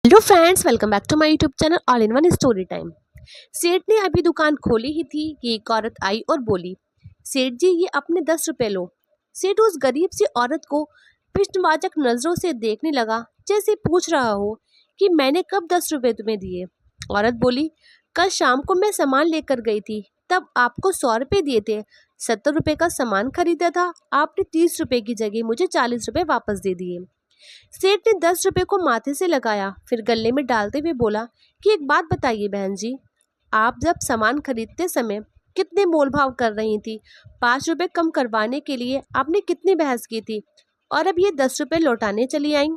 Hello friends, welcome back to my YouTube channel all in one story time. सेठ ने अभी दुकान खोली ही थी कि एक औरत आई और बोली, सेठ जी ये अपने 10 रुपए लो। सेठ उस गरीब सी औरत को प्रश्नवाचक नजरों से देखने लगा, जैसे पूछ रहा हो कि मैंने कब 10 रुपए तुम्हें दिए। औरत बोली, कल शाम को मैं सामान लेकर गई थी, तब आपको 100 रुपए दिए थे। 70 रुपए का सामान खरीदा था, आपने 30 रुपए की जगह मुझे 40 रुपए वापस दे दिए। सेठ ने 10 रुपए को माथे से लगाया, फिर गले में डालते हुए बोला कि एक बात बताइए बहन जी, आप जब सामान खरीदते समय कितने मोल भाव कर रही थी? 5 रुपए कम करवाने के लिए आपने कितनी बहस की थी, और अब ये 10 रुपए लौटाने चली आई।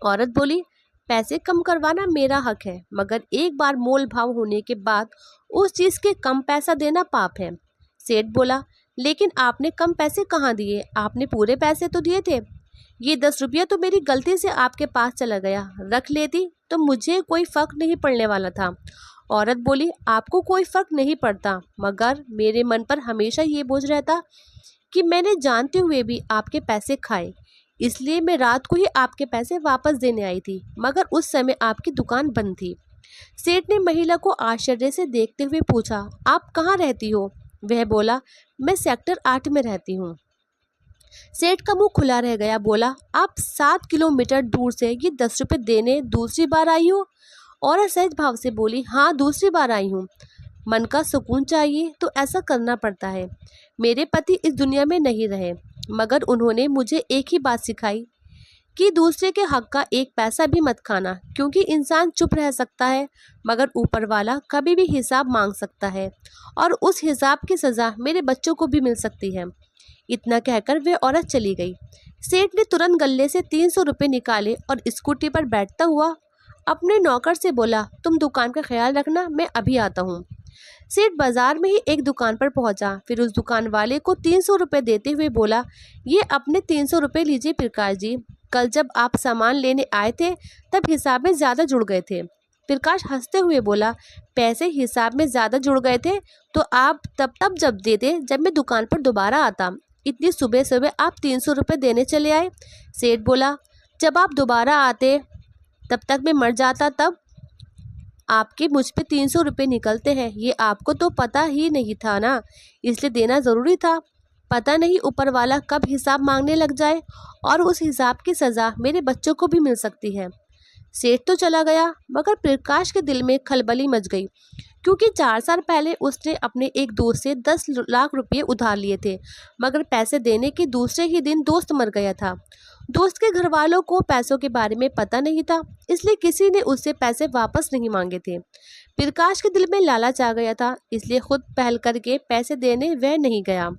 औरत बोली, पैसे कम करवाना मेरा हक है, मगर एक बार मोल भाव होने के बाद उस चीज के कम पैसा देना पाप है। सेठ बोला, लेकिन आपने कम पैसे कहाँ दिए? आपने पूरे पैसे तो दिए थे। ये 10 रुपया तो मेरी गलती से आपके पास चला गया, रख लेती तो मुझे कोई फर्क नहीं पड़ने वाला था। औरत बोली, आपको कोई फर्क नहीं पड़ता, मगर मेरे मन पर हमेशा ये बोझ रहता कि मैंने जानते हुए भी आपके पैसे खाए, इसलिए मैं रात को ही आपके पैसे वापस देने आई थी, मगर उस समय आपकी दुकान बंद थी। सेठ ने महिला को आश्चर्य से देखते हुए पूछा, आप कहाँ रहती हो? वह बोला, मैं सेक्टर 8 में रहती हूँ। सेठ का मुंह खुला रह गया। बोला, आप 7 किलोमीटर दूर से ये 10 रुपए देने दूसरी बार आई हो? औरत सहज भाव से बोली, हाँ दूसरी बार आई हूँ। मन का सुकून चाहिए तो ऐसा करना पड़ता है। मेरे पति इस दुनिया में नहीं रहे, मगर उन्होंने मुझे एक ही बात सिखाई कि दूसरे के हक का एक पैसा भी मत खाना, क्योंकि इंसान चुप रह सकता है मगर ऊपर वाला कभी भी हिसाब मांग सकता है, और उस हिसाब की सज़ा मेरे बच्चों को भी मिल सकती है। इतना कहकर वह औरत चली गई। सेठ ने तुरंत गल्ले से 300 रुपये निकाले और स्कूटी पर बैठता हुआ अपने नौकर से बोला, तुम दुकान का ख्याल रखना, मैं अभी आता हूँ। सेठ बाजार में ही एक दुकान पर पहुंचा, फिर उस दुकान वाले को 300 रुपये देते हुए बोला, ये अपने 300 रुपये लीजिए प्रकाश जी, कल जब आप सामान लेने आए थे तब हिसाब में ज़्यादा जुड़ गए थे। प्रकाश हंसते हुए बोला, पैसे हिसाब में ज़्यादा जुड़ गए थे तो आप तब जब देते जब मैं दुकान पर दोबारा आता, इतनी सुबह सुबह आप 300 रुपये देने चले आए। सेठ बोला, जब आप दोबारा आते तब तक मैं मर जाता, तब आपके मुझ पे 300 रुपये निकलते हैं, ये आपको तो पता ही नहीं था ना, इसलिए देना ज़रूरी था। पता नहीं ऊपर वाला कब हिसाब मांगने लग जाए और उस हिसाब की सज़ा मेरे बच्चों को भी मिल सकती है। सेठ तो चला गया, मगर प्रकाश के दिल में खलबली मच गई, क्योंकि 4 साल पहले उसने अपने एक दोस्त से 10 लाख रुपये उधार लिए थे, मगर पैसे देने के दूसरे ही दिन दोस्त मर गया था। दोस्त के घर वालों को पैसों के बारे में पता नहीं था, इसलिए किसी ने उससे पैसे वापस नहीं मांगे थे। प्रकाश के दिल में लालच आ गया था, इसलिए खुद पहल करके पैसे देने वह नहीं गया।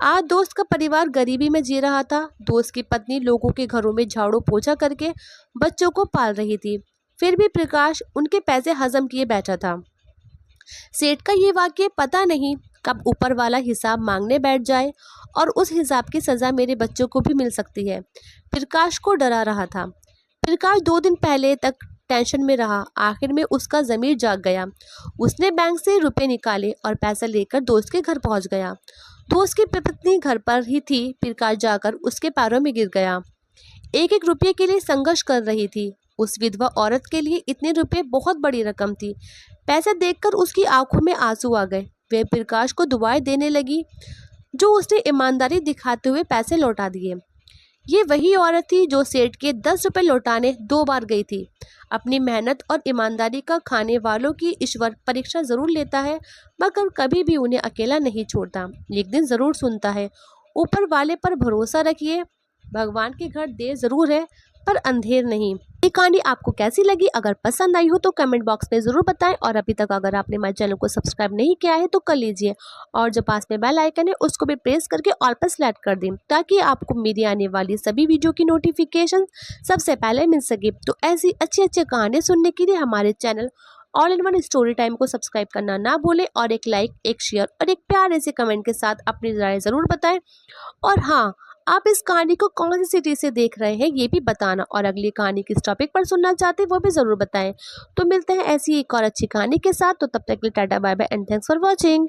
आज दोस्त का परिवार गरीबी में जी रहा था। दोस्त की पत्नी लोगों के घरों में झाड़ू पोछा करके बच्चों को पाल रही थी, फिर भी प्रकाश उनके पैसे हजम किए बैठा था। सेठ का ये वाक्य पता नहीं कब ऊपर वाला हिसाब मांगने बैठ जाए और उस हिसाब की सज़ा मेरे बच्चों को भी मिल सकती है। प्रकाश को डरा रहा था। प्रकाश 2 दिन पहले तक टेंशन में रहा, आखिर में उसका ज़मीर जाग गया। उसने बैंक से रुपए निकाले और पैसा लेकर दोस्त के घर पहुंच गया। दोस्त की पत्नी घर पर ही थी। प्रकाश जाकर उसके पैरों में गिर गया। एक एक रुपये के लिए संघर्ष कर रही थी। उस विधवा औरत के लिए इतने रुपए बहुत बड़ी रकम थी। पैसा देखकर उसकी आंखों में आंसू आ गए। वह प्रकाश को दुआएं देने लगी, जो उसने ईमानदारी दिखाते हुए पैसे लौटा दिए। ये वही औरत थी जो सेठ के 10 रुपए लौटाने 2 बार गई थी। अपनी मेहनत और ईमानदारी का खाने वालों की ईश्वर परीक्षा जरूर लेता है, मगर कभी भी उन्हें अकेला नहीं छोड़ता। एक दिन जरूर सुनता है। ऊपर वाले पर भरोसा रखिए, भगवान के घर देर जरूर है पर अंधेर नहीं। ये कहानी आपको कैसी लगी? अगर पसंद आई हो तो कमेंट बॉक्स में ज़रूर बताएं, और अभी तक अगर आपने हमारे चैनल को सब्सक्राइब नहीं किया है तो कर लीजिए, और जो पास में बेल आइकन है उसको भी प्रेस करके ऑल पर सेलेक्ट कर दें, ताकि आपको मेरी आने वाली सभी वीडियो की नोटिफिकेशन सबसे पहले मिल सके। तो ऐसी अच्छी अच्छी कहानी सुनने के लिए हमारे channel all in one story time को सब्सक्राइब करना ना भूलें, और एक लाइक, एक शेयर और एक प्यारे से कमेंट के साथ अपनी राय ज़रूर बताएं। और हाँ, आप इस कहानी को कौन सी सिटी से देख रहे हैं ये भी बताना, और अगली कहानी किस टॉपिक पर सुनना चाहते हैं वो भी ज़रूर बताएं। तो मिलते हैं ऐसी एक और अच्छी कहानी के साथ। तो तब तक के लिए tata bye bye and thanks for watching.